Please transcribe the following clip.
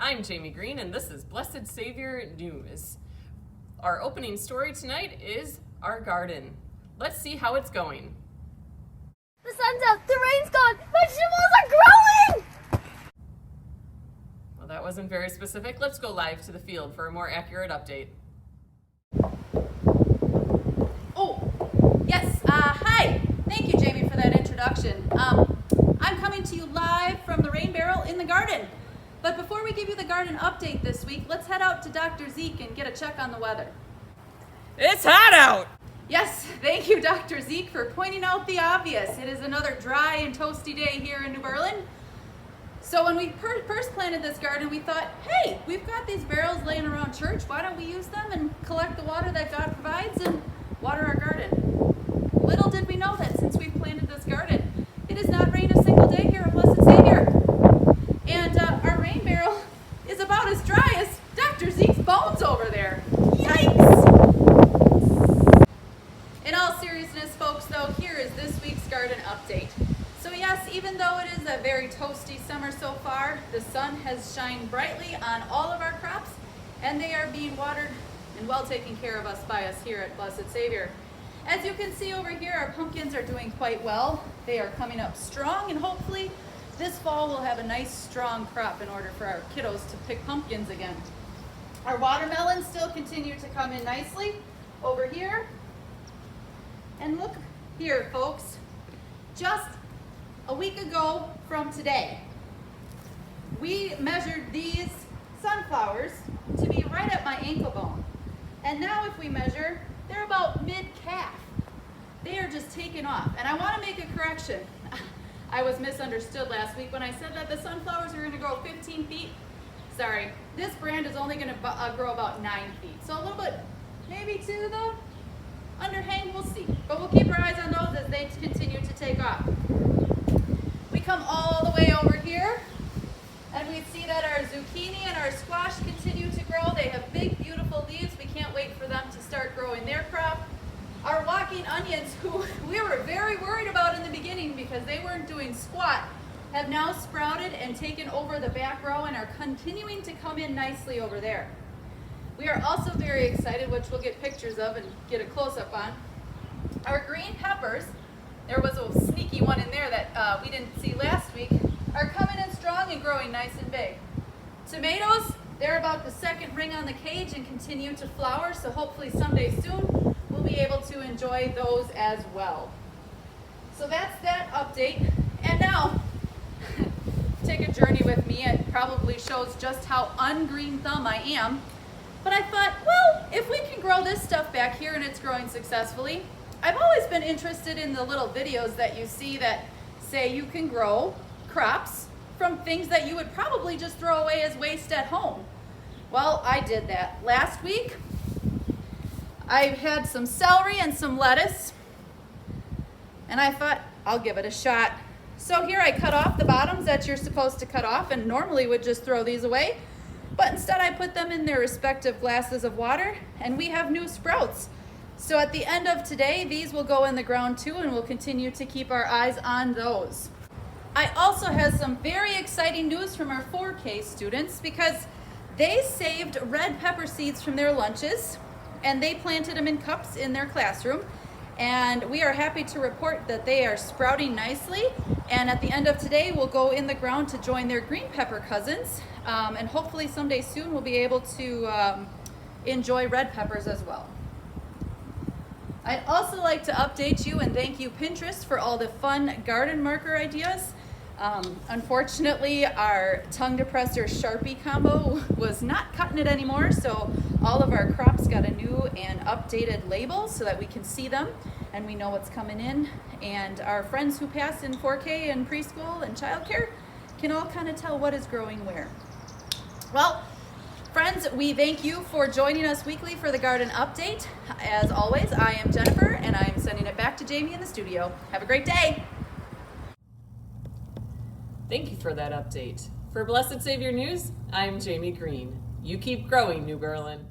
I'm Jamie Green, and this is Blessed Savior News. Our opening story tonight is our garden. Let's see how it's going. The sun's out, the rain's gone, vegetables are growing! Well, that wasn't very specific. Let's go live to the field for a more accurate update. Hi. Thank you, Jamie, for that introduction. I'm coming to you live from the rain barrel in the garden. But before we give you the garden update this week, let's head out to Dr. Zeke and get a check on the weather. It's hot out! Yes, thank you, Dr. Zeke, for pointing out the obvious. It is another dry and toasty day here in New Berlin. So when we first planted this garden, we thought, hey, we've got these barrels laying around church. Why don't we use them and collect the water that God provides and water our garden? Little did we know that since we've planted this garden, it has not rained a single day here at Blessed Savior. And our rain barrel is about as dry as Dr. Zeke's bones over there. Yikes! In all seriousness, folks, though, here is this week's garden update. So yes, even though it is a very toasty summer so far, the sun has shined brightly on all of our crops, and they are being watered and well taken care of us by us here at Blessed Savior. As you can see over here, our pumpkins are doing quite well. They are coming up strong, and hopefully this fall we'll have a nice strong crop in order for our kiddos to pick pumpkins again. Our watermelons still continue to come in nicely over here. And look here, folks, just a week ago from today, we measured these sunflowers to be right at my ankle bone. And now if we measure, they're about mid-calf. They are just taking off. And I want to make a correction. I was misunderstood last week when I said that the sunflowers are going to grow 15 feet. Sorry, this brand is only going to grow about 9 feet. So a little bit, maybe to the underhang, we'll see. But we'll keep our eyes on those as they continue to take off. We come all the way over here, and we see that our zucchini and our squash continue to grow. They have big, beautiful leaves. We can't wait for them to start growing their crop. Our walking onions, who we were very worried about in the beginning because they weren't doing squat, have now sprouted and taken over the back row and are continuing to come in nicely over there. We are also very excited, which we'll get pictures of and get a close-up on. Our green peppers, there was a sneaky one in there that we didn't see last week, are coming in strong and growing nice and big. Tomatoes, they're about the second ring on the cage and continue to flower, so hopefully someday soon we'll be able to enjoy those as well. So that's that update. And now, take a journey with me. It probably shows just how ungreen thumb I am. But I thought, well, if we can grow this stuff back here and it's growing successfully, I've always been interested in the little videos that you see that say you can grow crops from things that you would probably just throw away as waste at home. Well, I did that. Last week, I had some celery and some lettuce, and I thought, I'll give it a shot. So here I cut off the bottoms that you're supposed to cut off and normally would just throw these away. But instead I put them in their respective glasses of water, and we have new sprouts. So at the end of today, these will go in the ground too, and we'll continue to keep our eyes on those. I also have some very exciting news from our 4K students because they saved red pepper seeds from their lunches and they planted them in cups in their classroom. And we are happy to report that they are sprouting nicely. And at the end of today, we'll go in the ground to join their green pepper cousins. And hopefully someday soon we'll be able to enjoy red peppers as well. I'd also like to update you and thank you, Pinterest, for all the fun garden marker ideas. Unfortunately, our tongue depressor Sharpie combo was not cutting it anymore, so all of our crops got a new and updated label so that we can see them and we know what's coming in. And our friends who pass in 4K and preschool and childcare can all kind of tell what is growing where. Well, friends, we thank you for joining us weekly for the garden update. As always, I am Jennifer, and I am sending it back to Jamie in the studio. Have a great day. Thank you for that update. For Blessed Savior News, I'm Jamie Green. You keep growing, New Berlin.